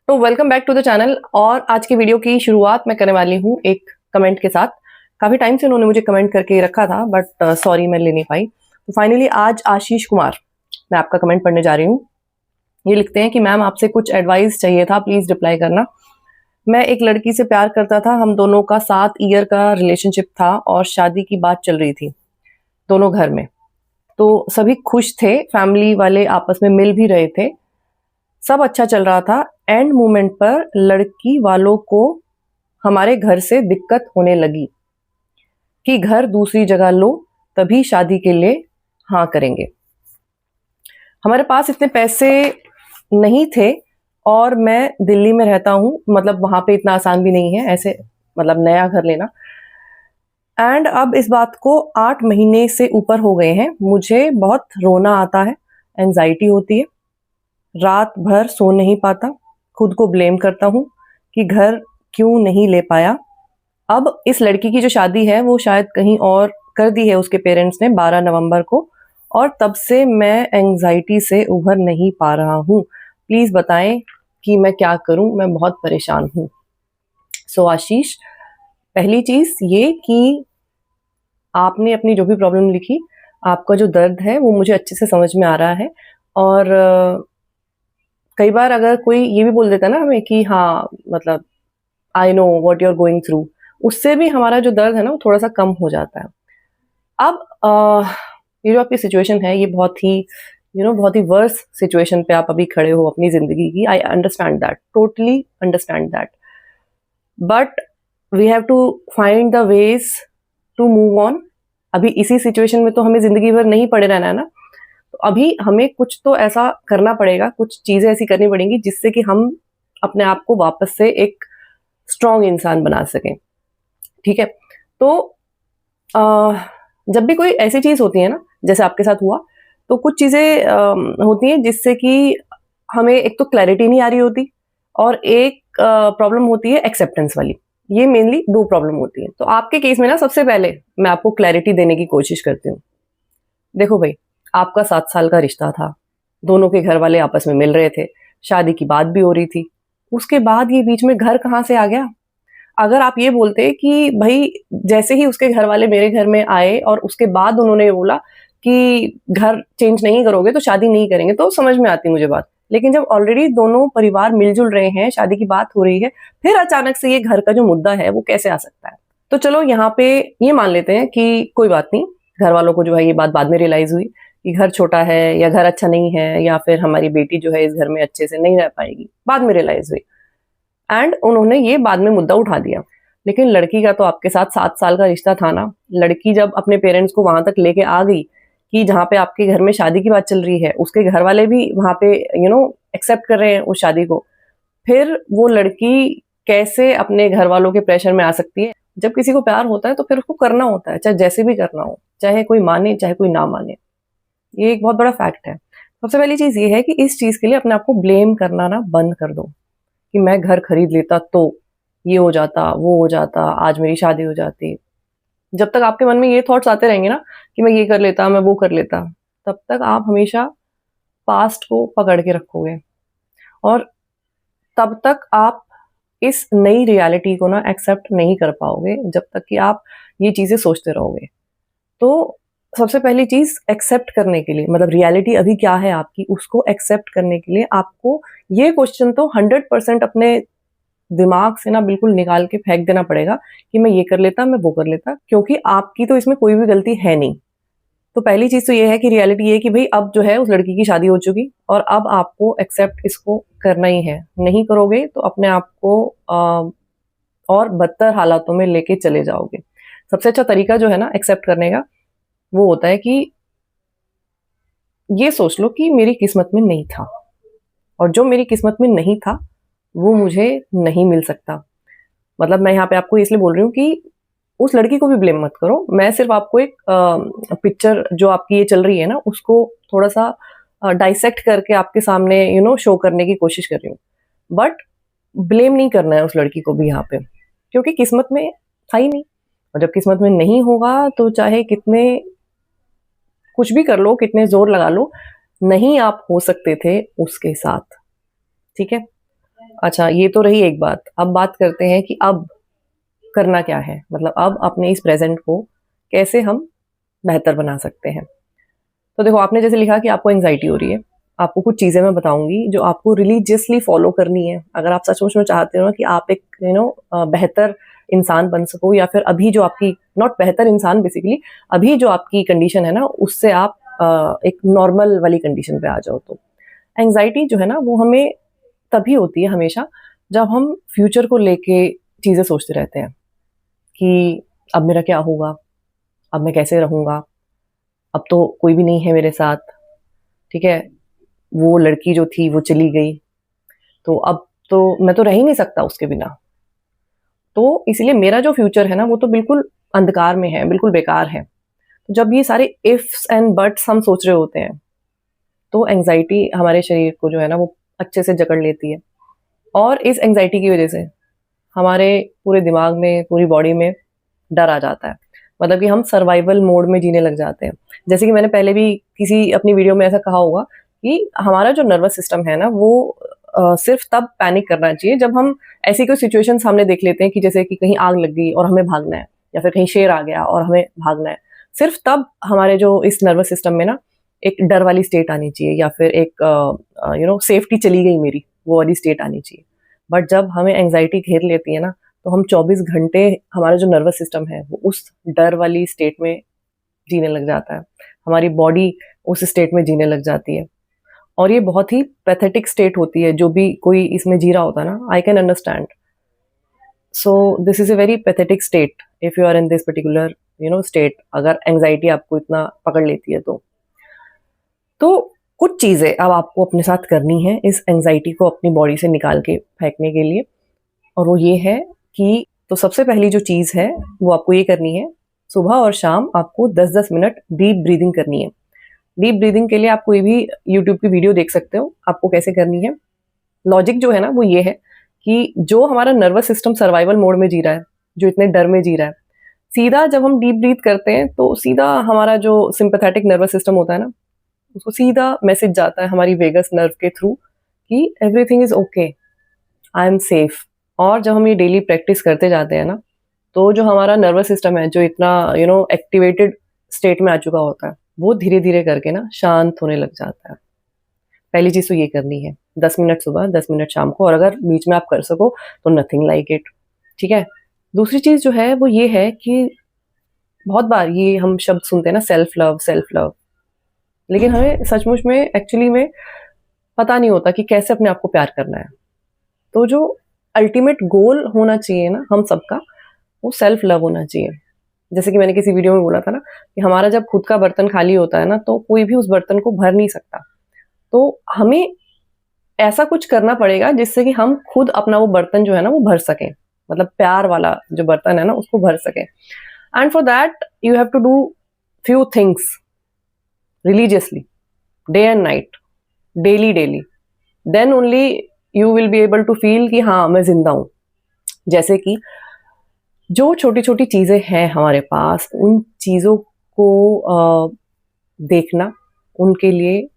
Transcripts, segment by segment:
तो welcome back to the channel. और आज की वीडियो की शुरुआत मैं करने वाली हूँ एक कमेंट के साथ। काफ़ी टाइम से उन्होंने मुझे कमेंट करके रखा था, बट सॉरी मैं ले नहीं पाई। तो फाइनली आज आशीष कुमार, मैं आपका कमेंट पढ़ने जा रही हूँ। ये लिखते हैं कि मैम आपसे कुछ एडवाइस चाहिए था, प्लीज़ रिप्लाई करना। मैं एक लड़की से प्यार करता था, हम दोनों का 7 ईयर का रिलेशनशिप था और शादी की बात चल रही थी दोनों घर में। तो सभी खुश थे, फैमिली वाले आपस में मिल भी रहे थे, सब अच्छा चल रहा था। एंड मोमेंट पर लड़की वालों को हमारे घर से दिक्कत होने लगी कि घर दूसरी जगह लो तभी शादी के लिए हाँ करेंगे। हमारे पास इतने पैसे नहीं थे और मैं दिल्ली में रहता हूँ, मतलब वहाँ पे इतना आसान भी नहीं है ऐसे, मतलब नया घर लेना। एंड अब इस बात को 8 महीने से ऊपर हो गए हैं। मुझे बहुत रोना आता है, एंजाइटी होती है, रात भर सो नहीं पाता, खुद को ब्लेम करता हूँ कि घर क्यों नहीं ले पाया। अब इस लड़की की जो शादी है वो शायद कहीं और कर दी है उसके पेरेंट्स ने 12 नवंबर को, और तब से मैं एंजाइटी से उभर नहीं पा रहा हूँ। प्लीज़ बताएं कि मैं क्या करूँ, मैं बहुत परेशान हूँ। सो आशीष, पहली चीज़ ये कि आपने अपनी जो भी प्रॉब्लम लिखी, आपका जो दर्द है वो मुझे अच्छे से समझ में आ रहा है। और कई बार अगर कोई ये भी बोल देता है ना हमें कि हाँ, मतलब I know what you are going through, उससे भी हमारा जो दर्द है ना वो थोड़ा सा कम हो जाता है। अब ये जो आपकी सिचुएशन है ये बहुत ही बहुत ही वर्स सिचुएशन पे आप अभी खड़े हो अपनी जिंदगी की। I understand that, totally understand that, but we have to find the ways to move on. अभी इसी सिचुएशन में तो हमें जिंदगी भर नहीं पड़े रहना है ना, तो अभी हमें कुछ तो ऐसा करना पड़ेगा, कुछ चीजें ऐसी करनी पड़ेंगी जिससे कि हम अपने आप को वापस से एक स्ट्रॉन्ग इंसान बना सकें। ठीक है, तो जब भी कोई ऐसी चीज होती है ना जैसे आपके साथ हुआ, तो कुछ चीजें होती हैं जिससे कि हमें एक तो क्लैरिटी नहीं आ रही होती, और एक प्रॉब्लम होती है एक्सेप्टेंस वाली। ये मेनली 2 प्रॉब्लम होती है। तो आपके केस में ना सबसे पहले मैं आपको क्लैरिटी देने की कोशिश करती हूँ। देखो भाई, आपका 7 साल का रिश्ता था, दोनों के घर वाले आपस में मिल रहे थे, शादी की बात भी हो रही थी। उसके बाद ये बीच में घर कहाँ से आ गया? अगर आप ये बोलते कि भाई जैसे ही उसके घर वाले मेरे घर में आए और उसके बाद उन्होंने बोला कि घर चेंज नहीं करोगे तो शादी नहीं करेंगे, तो समझ में आती मुझे बात। लेकिन जब ऑलरेडी दोनों परिवार मिलजुल रहे हैं, शादी की बात हो रही है, फिर अचानक से ये घर का जो मुद्दा है वो कैसे आ सकता है? तो चलो यहाँ पे ये मान लेते हैं कि कोई बात नहीं, घर वालों को जो है ये बात बाद में रियलाइज हुई कि घर छोटा है या घर अच्छा नहीं है या फिर हमारी बेटी जो है इस घर में अच्छे से नहीं रह पाएगी, बाद में रियलाइज हुई। एंड उन्होंने ये बाद में मुद्दा उठा दिया। लेकिन लड़की का तो आपके साथ 7 साल का रिश्ता था ना। लड़की जब अपने पेरेंट्स को वहां तक लेके आ गई कि जहाँ पे आपके घर में शादी की बात चल रही है, उसके घर वाले भी वहां पे एक्सेप्ट कर रहे हैं उस शादी को, फिर वो लड़की कैसे अपने घर वालों के प्रेशर में आ सकती है? जब किसी को प्यार होता है तो फिर उसको करना होता है, चाहे जैसे भी करना हो, चाहे कोई माने चाहे कोई ना माने। ये एक बहुत बड़ा फैक्ट है। सबसे पहली चीज ये है कि इस चीज के लिए अपने आप को ब्लेम करना ना बंद कर दो कि मैं घर खरीद लेता तो ये हो जाता, वो हो जाता, आज मेरी शादी हो जाती। जब तक आपके मन में ये थॉट्स आते रहेंगे ना कि मैं ये कर लेता, मैं वो कर लेता, तब तक आप हमेशा पास्ट को पकड़ के रखोगे, और तब तक आप इस नई रियलिटी को ना एक्सेप्ट नहीं कर पाओगे जब तक कि आप ये चीजें सोचते रहोगे। तो सबसे पहली चीज एक्सेप्ट करने के लिए, मतलब रियलिटी अभी क्या है आपकी, उसको एक्सेप्ट करने के लिए आपको ये क्वेश्चन तो 100% अपने दिमाग से ना बिल्कुल निकाल के फेंक देना पड़ेगा कि मैं ये कर लेता, मैं वो कर लेता, क्योंकि आपकी तो इसमें कोई भी गलती है नहीं। तो पहली चीज तो ये है कि रियलिटी ये है कि भाई अब जो है उस लड़की की शादी हो चुकी, और अब आपको एक्सेप्ट इसको करना ही है। नहीं करोगे तो अपने आप को और बदतर हालातों में लेके चले जाओगे। सबसे अच्छा तरीका जो है ना एक्सेप्ट करने का, वो होता है कि ये सोच लो कि मेरी किस्मत में नहीं था, और जो मेरी किस्मत में नहीं था वो मुझे नहीं मिल सकता। मतलब मैं यहाँ पे आपको इसलिए बोल रही हूँ कि उस लड़की को भी ब्लेम मत करो। मैं सिर्फ आपको एक पिक्चर जो आपकी ये चल रही है ना उसको थोड़ा सा डाइसेक्ट करके आपके सामने शो करने की कोशिश कर रही हूँ। बट ब्लेम नहीं करना है उस लड़की को भी यहाँ पे, क्योंकि किस्मत में था ही नहीं। और जब किस्मत में नहीं होगा तो चाहे कितने कुछ भी कर लो, कितने जोर लगा लो, नहीं आप हो सकते थे उसके साथ। ठीक है, अच्छा, ये तो रही एक बात। अब बात करते हैं कि अब करना क्या है? मतलब अब अपने इस प्रेज़ेंट को कैसे हम बेहतर बना सकते हैं? तो देखो, आपने जैसे लिखा कि आपको एंग्ज़ायटी हो रही है। आपको कुछ चीज़ें मैं बताऊँगी जो आपको रिलीजियसली फ़ॉलो करनी है। अगर आप सचमुच में चाहते हो ना कि आप एक बेहतर इंसान बन सको, या फिर अभी जो आपकी नॉट बेहतर इंसान बेसिकली, अभी जो आपकी कंडीशन है ना, उससे आप एक नॉर्मल वाली कंडीशन पे आ जाओ तो। एंग्ज़ायटी जो है ना, वो हमें तभी होती है हमेशा, जब हम फ्यूचर को लेके चीज़ें सोचते रहते हैं कि अब मेरा क्या होगा? अब मैं कैसे रहूँगा? अब तो कोई भी नहीं है मेरे साथ, ठीक है? वो लड़की जो थी वो चली गई, तो अब तो मैं तो रह ही नहीं सकता उसके बिना। तो इसलिए मेरा जो फ्यूचर है ना, वो तो बिल्कुल अंधकार में है, बिल्कुल बेकार है। तो जब ये सारे इफ्स एंड बट्स हम सोच रहे होते हैं, तो एंग्ज़ायटी हमारे शरीर को जो है ना, वो अच्छे से जकड़ लेती है। और इस एंग्ज़ायटी की वज़ह से हमारे पूरे दिमाग में, पूरी बॉडी में डर आ जाता है। मतलब कि हम सर्वाइवल मोड में जीने लग जाते हैं। जैसे कि मैंने पहले भी किसी अपनी वीडियो में ऐसा कहा होगा कि हमारा जो नर्वस सिस्टम है ना, वो सिर्फ़ तब पैनिक करना चाहिए जब हम ऐसी कोई सिचुएशन सामने देख लेते हैं कि जैसे कि कहीं आग लग गई और हमें भागना है, या फिर कहीं शेर आ गया और हमें भागना है। सिर्फ़ तब हमारे जो इस नर्वस सिस्टम में ना एक डर वाली स्टेट आनी चाहिए, या फिर एक सेफ्टी चली गई मेरी, वो वाली स्टेट आनी चाहिए। बट जब हमें एंग्ज़ायटी घेर लेती है ना, तो हम 24 घंटे, हमारा जो नर्वस सिस्टम है वो उस डर वाली स्टेट में जीने लग जाता है। हमारी बॉडी उस स्टेट में जीने लग जाती है। और ये बहुत ही पैथेटिक स्टेट होती है, जो भी कोई इसमें जी रहा होता है ना, I can understand. So this is a very pathetic state if you are in this particular state, अगर एंग्ज़ायटी आपको इतना पकड़ लेती है तो। तो कुछ चीज़ें अब आपको अपने साथ करनी है इस एंग्ज़ायटी को अपनी बॉडी से निकाल के फेंकने के लिए। और वो ये है कि, तो सबसे पहली जो चीज़ है, वो आपको ये करनी है, सुबह और शाम आपको 10-10 मिनट डीप ब्रीथिंग करनी है। डीप ब्रीथिंग के लिए आप कोई भी यूट्यूब की वीडियो देख सकते हो, आपको कैसे करनी है। लॉजिक जो है ना, वो ये है कि जो हमारा नर्वस सिस्टम सर्वाइवल मोड में जी रहा है, जो इतने डर में जी रहा है, सीधा जब हम डीप ब्रीथ करते हैं, तो सीधा हमारा जो सिम्पैथेटिक नर्वस सिस्टम होता है ना, उसको सीधा मैसेज जाता है हमारी वेगस नर्व के थ्रू कि everything is okay, I am safe. और जब हम ये डेली प्रैक्टिस करते जाते हैं ना, तो जो हमारा नर्वस सिस्टम है, जो इतना एक्टिवेटेड स्टेट में आ चुका होता है, वो धीरे-धीरे करके ना शांत होने लग जाता है। पहली चीज़ तो ये करनी है, 10 मिनट सुबह, 10 मिनट शाम को, और अगर बीच में आप कर सको तो नथिंग लाइक इट, ठीक है? दूसरी चीज़ जो है वो ये है कि बहुत बार ये हम शब्द सुनते हैं ना, सेल्फ लव, लेकिन हमें सचमुच में एक्चुअली में पता नहीं होता कि कैसे अपने आप को प्यार करना है। तो जो अल्टीमेट गोल होना चाहिए ना हम सबका, वो सेल्फ लव होना चाहिए। जैसे कि मैंने किसी वीडियो में बोला था ना कि हमारा जब खुद का बर्तन खाली होता है ना, तो कोई भी उस बर्तन को भर नहीं सकता। तो हमें ऐसा कुछ करना पड़ेगा जिससे कि हम खुद अपना वो बर्तन जो है ना, वो भर सकें। मतलब प्यार वाला जो बर्तन है ना, उसको भर सकें। And for that you have to do few things religiously, day and night, daily. Then only you will be able to feel कि हाँ, मैं ज़िंदा हूँ। जैसे कि जो छोटी-छोटी चीज़ें हैं हमारे पास, उन चीज़ों को देखना, उनके लिए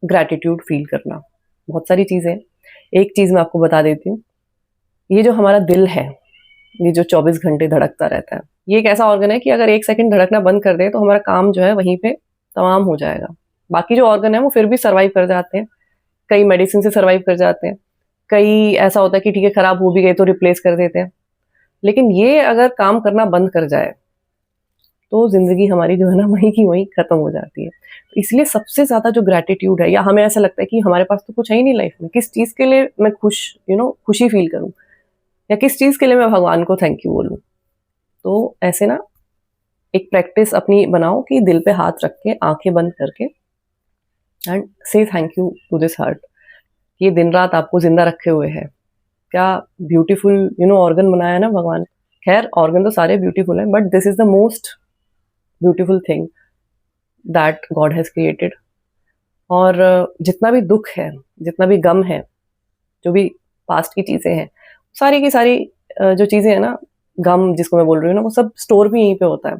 ग्रैटिट्यूड फ़ील करना। बहुत सारी चीज़ें हैं। एक चीज़ मैं आपको बता देती हूँ, ये जो हमारा दिल है, ये जो 24 घंटे धड़कता रहता है, ये एक ऐसा ऑर्गन है कि अगर 1 सेकंड धड़कना बंद कर दे, तो हमारा काम जो है वहीं पे तमाम हो जाएगा। बाकी जो ऑर्गन है, वो फिर भी सर्वाइव कर जाते हैं। कई मेडिसिन से सर्वाइव कर जाते हैं। कई ऐसा होता है कि ठीक है, खराब हो भी गए तो रिप्लेस कर देते हैं। लेकिन ये अगर काम करना बंद कर जाए, तो ज़िंदगी हमारी जो है ना, वहीं की वहीं खत्म हो जाती है। तो इसलिए सबसे ज़्यादा जो ग्रैटिट्यूड है, या हमें ऐसा लगता है कि हमारे पास तो कुछ है ही नहीं लाइफ में, किस चीज़ के लिए मैं खुशी फ़ील करूँ, या किस चीज़ के लिए मैं भगवान को थैंक यू बोलूँ। तो ऐसे ना एक प्रैक्टिस अपनी बनाओ कि दिल पे हाथ रख के, आँखें बंद करके, and say thank you to this heart. ये दिन-रात आपको ज़िंदा रखे हुए है। क्या ब्यूटीफुल ऑर्गन बनाया है ना भगवान। खैर, ऑर्गन तो सारे ब्यूटीफुल हैं, but this is the most beautiful thing that God has created. और जितना भी दुःख है, जितना भी गम है, जो भी पास्ट की चीज़ें हैं, सारी की सारी जो चीज़ें हैं ना, गम जिसको मैं बोल रही हूँ ना, वो सब स्टोर भी यहीं पे होता है।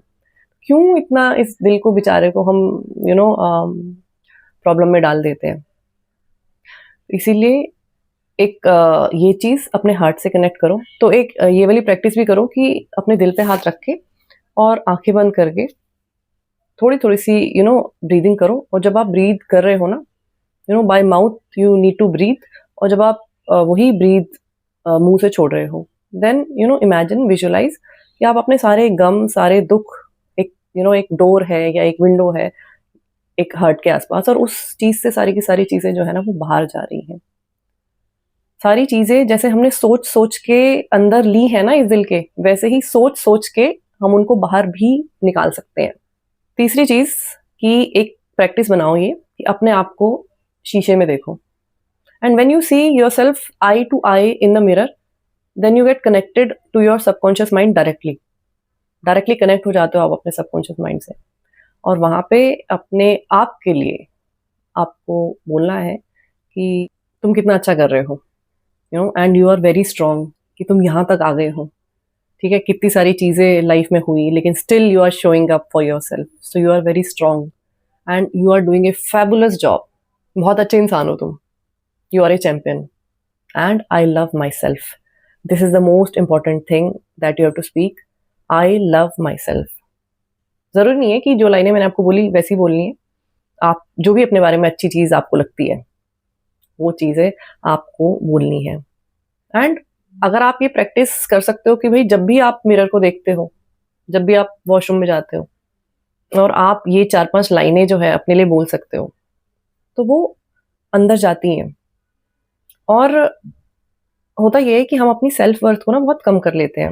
क्यों इतना इस दिल को, बेचारे को हम प्रॉब्लम में डाल देते हैं? इसीलिए ये चीज़ अपने हार्ट से कनेक्ट करो। तो ये वाली प्रैक्टिस भी करो कि अपने दिल पे हाथ रख के और आँखें बंद करके थोड़ी-थोड़ी सी ब्रीदिंग करो। और जब आप ब्रीथ कर रहे हो ना, by mouth you need to breathe. और जब आप वही ब्रीथ मुँह से छोड़ रहे हो, देन इमेजिन, विजुअलाइज़ कि आप अपने सारे गम, सारे दुःख, एक डोर है या एक विंडो है एक हार्ट के आसपास, और उस चीज़ से सारी की सारी चीज़ें जो है ना वो बाहर जा रही हैं। सारी चीज़ें जैसे हमने सोच-सोच के अंदर ली है ना इस दिल के, वैसे ही सोच-सोच के हम उनको बाहर भी निकाल सकते हैं। तीसरी चीज़ कि एक प्रैक्टिस बनाओ ये कि अपने आप को शीशे में देखो। And when you see yourself eye to eye in the mirror, then you get connected to your subconscious mind directly. Directly connect हो जाते हो आप अपने सबकॉन्शियस माइंड से। और वहाँ पे अपने आप के लिए आपको बोलना है कि तुम कितना अच्छा कर रहे हो, and you are very strong, कि तुम यहाँ तक आ गए हो। ठीक है, कितनी सारी चीज़ें लाइफ में हुई, लेकिन still you are showing up for yourself, so you are very strong and you are doing a fabulous job. बहुत अच्छे इंसान हो तुम, you are a champion and I love myself. This is the most important thing that you have to speak, I love myself. ज़रूरी नहीं है कि जो लाइनें मैंने आपको बोली वैसी बोलनी है। आप जो भी अपने बारे में अच्छी चीज़ आपको लगती है वो चीज़ें आपको बोलनी है। एंड अगर आप ये प्रैक्टिस कर सकते हो कि भाई जब भी आप मिरर को देखते हो, जब भी आप वॉशरूम में जाते हो और आप ये 4-5 लाइनें जो है अपने लिए बोल सकते हो, तो वो अंदर जाती हैं। और होता ये है कि हम अपनी सेल्फ वर्थ को ना बहुत कम कर लेते हैं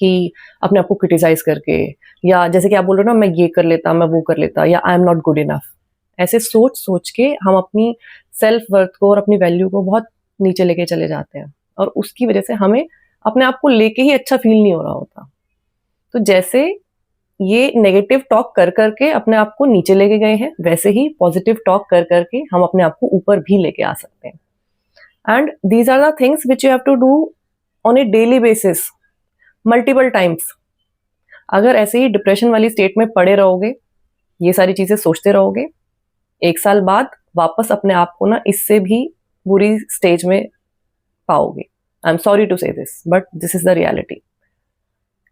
कि अपने आप को क्रिटिसाइज़ करके, या जैसे कि आप बोल रहे हो ना, मैं ये कर लेता, मैं वो कर लेता, या I am not good enough. ऐसे सोच-सोच के हम अपनी सेल्फ वर्थ को और अपनी वैल्यू को बहुत नीचे लेके चले जाते हैं, और उसकी वजह से हमें अपने आप को लेके ही अच्छा फ़ील नहीं हो रहा होता। तो जैसे ये नेगेटिव टॉक कर के अपने आप को नीचे लेके गए हैं, वैसे ही पॉजिटिव टॉक कर के हम अपने आप को ऊपर भी लेके आ सकते हैं। And these are the things which you have to do on a daily basis, multiple times. अगर ऐसे ही डिप्रेशन वाली स्टेट में पड़े रहोगे, ये सारी चीज़ें सोचते रहोगे, 1 साल बाद वापस अपने आप को ना इससे भी बुरी स्टेज में पाओगे। आई एम सॉरी टू से this, but this is the reality.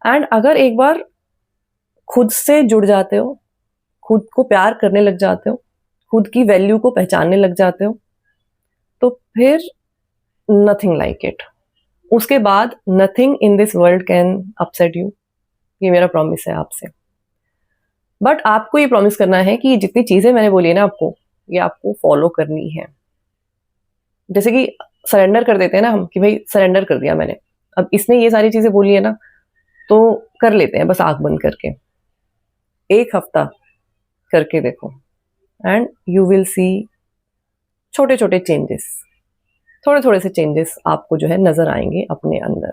And अगर एक बार खुद से जुड़ जाते हो, खुद को प्यार करने लग जाते हो, खुद की वैल्यू को पहचानने लग जाते हो, तो फिर नथिंग लाइक इट। उसके बाद nothing in this world can upset you. ये मेरा प्रॉमिस है आपसे। बट आपको ये प्रॉमिस करना है कि जितनी चीज़ें मैंने बोली है ना आपको, ये आपको फॉलो करनी है। जैसे कि सरेंडर कर देते हैं ना हम, कि भाई सरेंडर कर दिया मैंने, अब इसने ये सारी चीज़ें बोली है ना, तो कर लेते हैं बस आँख बंद करके। 1 हफ्ता करके देखो एंड यू विल सी छोटे-छोटे चेंजेस, थोड़े-थोड़े से चेंजेस आपको जो है नज़र आएँगे अपने अंदर।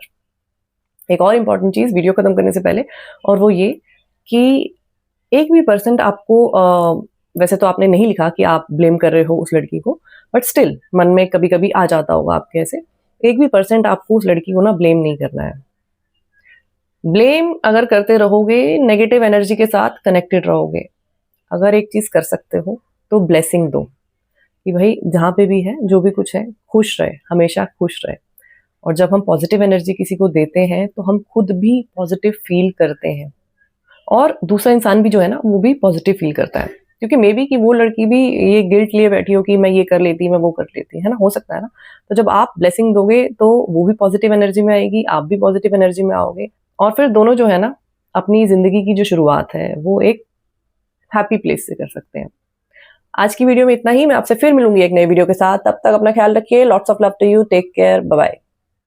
एक और इम्पोर्टेंट चीज़ वीडियो खत्म करने से पहले, और वो ये कि एक भी परसेंट आपको वैसे तो आपने नहीं लिखा कि आप ब्लेम कर रहे हो उस लड़की को, बट स्टिल मन में कभी-कभी आ जाता होगा आपके ऐसे। एक भी परसेंट आपको उस लड़की को ना ब्लेम नहीं करना है। ब्लेम अगर करते रहोगे, नेगेटिव एनर्जी के साथ कनेक्टेड रहोगे। अगर एक चीज़ कर सकते हो तो ब्लेसिंग दो, कि भाई जहाँ पे भी है, जो भी कुछ है, खुश रहे, हमेशा खुश रहे। और जब हम पॉजिटिव एनर्जी किसी को देते हैं तो हम खुद भी पॉजिटिव फील करते हैं, और दूसरा इंसान भी जो है ना वो भी पॉजिटिव फील करता है, क्योंकि मे बी कि वो लड़की भी ये गिल्ट लिए बैठी हो कि मैं ये कर लेती, मैं वो कर लेती, है ना, हो सकता है ना। तो जब आप ब्लेसिंग दोगे तो वो भी पॉजिटिव एनर्जी में आएगी, आप भी पॉजिटिव एनर्जी में आओगे, और फिर दोनों जो है ना अपनी ज़िंदगी की जो शुरुआत है वो एक हैप्पी प्लेस से कर सकते हैं। आज की वीडियो में इतना ही। मैं आपसे फिर मिलूंगी एक नई वीडियो के साथ। तब तक अपना ख्याल रखिए। Lots of love to you. Take care. Bye bye.